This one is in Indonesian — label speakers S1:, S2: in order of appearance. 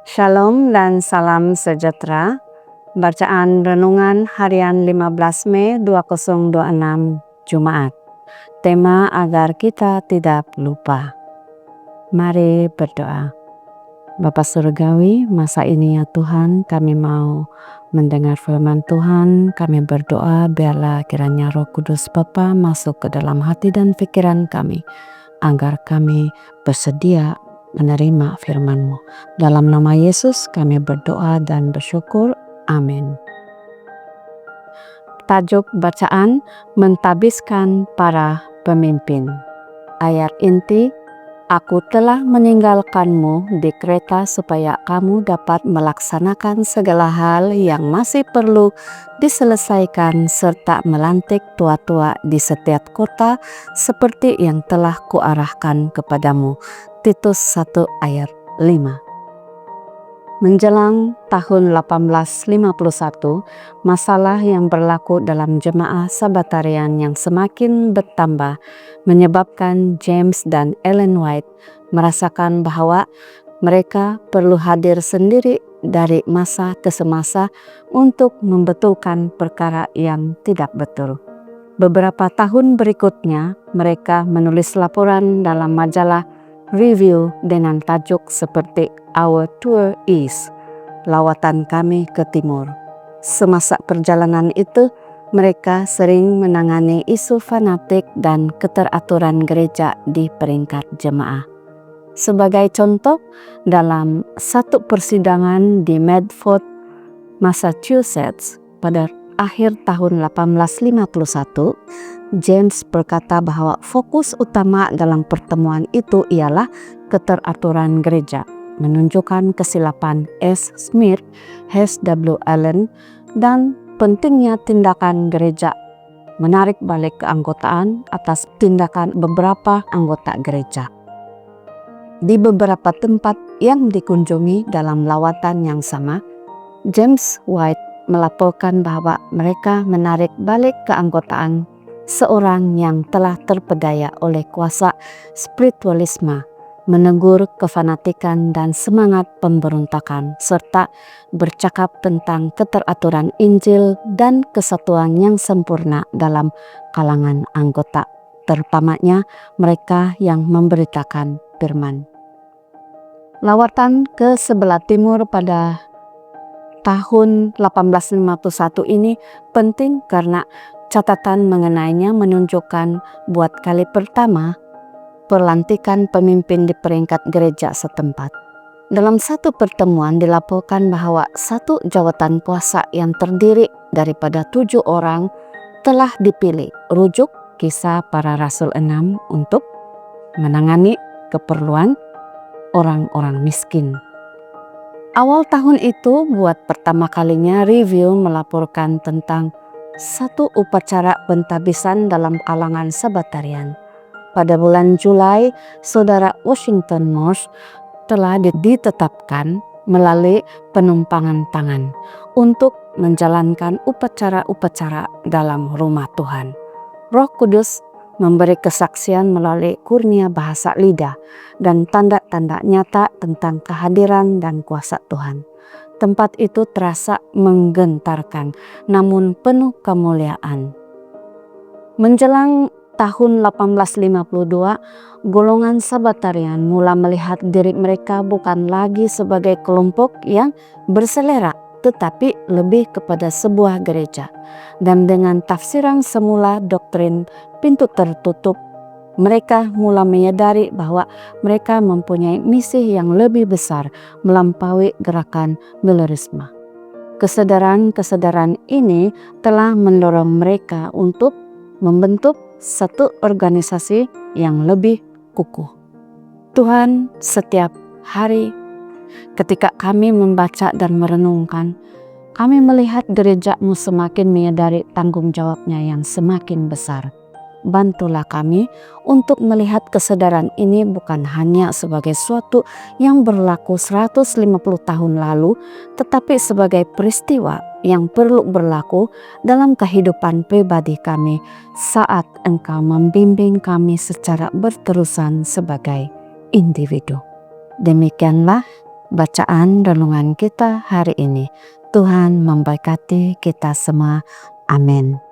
S1: Shalom dan salam sejahtera. Bacaan Renungan Harian 15 Mei 2026 Jumat. Tema agar kita tidak lupa. Mari berdoa. Bapa Surgawi, masa ini ya Tuhan, kami mau mendengar firman Tuhan. Kami berdoa biarlah kiranya Roh Kudus Bapa masuk ke dalam hati dan pikiran kami, agar kami bersedia menerima firman-Mu. Dalam nama Yesus kami berdoa dan bersyukur. Amin. Tajuk bacaan, mentabiskan para pemimpin. Ayat inti, Aku telah meninggalkanmu di Kreta supaya kamu dapat melaksanakan segala hal yang masih perlu diselesaikan serta melantik tua-tua di setiap kota seperti yang telah kuarahkan kepadamu. Titus 1 ayat 5. Menjelang tahun 1851, masalah yang berlaku dalam jemaah Sabbatarian yang semakin bertambah menyebabkan James dan Ellen White merasakan bahwa mereka perlu hadir sendiri dari masa ke semasa untuk membetulkan perkara yang tidak betul. Beberapa tahun berikutnya, mereka menulis laporan dalam majalah Review dengan tajuk seperti Our Tour East, lawatan kami ke timur. Semasa perjalanan itu, mereka sering menangani isu fanatik dan keteraturan gereja di peringkat jemaah. Sebagai contoh, dalam satu persidangan di Medford, Massachusetts pada akhir tahun 1851, James berkata bahwa fokus utama dalam pertemuan itu ialah keteraturan gereja, menunjukkan kesilapan S. Smith, H. W. Allen, dan pentingnya tindakan gereja menarik balik keanggotaan atas tindakan beberapa anggota gereja. Di beberapa tempat yang dikunjungi dalam lawatan yang sama, James White melaporkan bahwa mereka menarik balik keanggotaan seorang yang telah terpedaya oleh kuasa spiritualisme, menegur kefanatikan dan semangat pemberontakan, serta bercakap tentang keteraturan Injil dan kesatuan yang sempurna dalam kalangan anggota, terutamanya mereka yang memberitakan firman. Lawatan ke sebelah timur pada tahun 1851 ini penting karena catatan mengenainya menunjukkan buat kali pertama pelantikan pemimpin di peringkat gereja setempat. Dalam satu pertemuan dilaporkan bahwa satu jawatan kuasa yang terdiri daripada 7 orang telah dipilih, rujuk Kisah Para Rasul 6, untuk menangani keperluan orang-orang miskin. Awal tahun itu buat pertama kalinya Review melaporkan tentang satu upacara pentabisan dalam kalangan Sabbatarian. Pada bulan Julai, Saudara Washington Morse telah ditetapkan melalui penumpangan tangan untuk menjalankan upacara-upacara dalam rumah Tuhan. Roh Kudus memberi kesaksian melalui kurnia bahasa lidah dan tanda-tanda nyata tentang kehadiran dan kuasa Tuhan. Tempat itu terasa menggentarkan, namun penuh kemuliaan. Menjelang tahun 1852, golongan Sabbatarian mulai melihat diri mereka bukan lagi sebagai kelompok yang berselera, tetapi lebih kepada sebuah gereja. Dan dengan tafsiran semula doktrin pintu tertutup, mereka mulai menyadari bahwa mereka mempunyai misi yang lebih besar melampaui gerakan Millerisme. Kesadaran ini telah mendorong mereka untuk membentuk satu organisasi yang lebih kukuh. Tuhan, setiap hari ketika kami membaca dan merenungkan, kami melihat gereja-Mu semakin menyadari tanggung jawabnya yang semakin besar. Bantulah kami untuk melihat kesadaran ini bukan hanya sebagai suatu yang berlaku 150 tahun lalu, tetapi sebagai peristiwa yang perlu berlaku dalam kehidupan pribadi kami saat Engkau membimbing kami secara berterusan sebagai individu. Demikianlah bacaan renungan kita hari ini. Tuhan memberkati kita semua. Amin.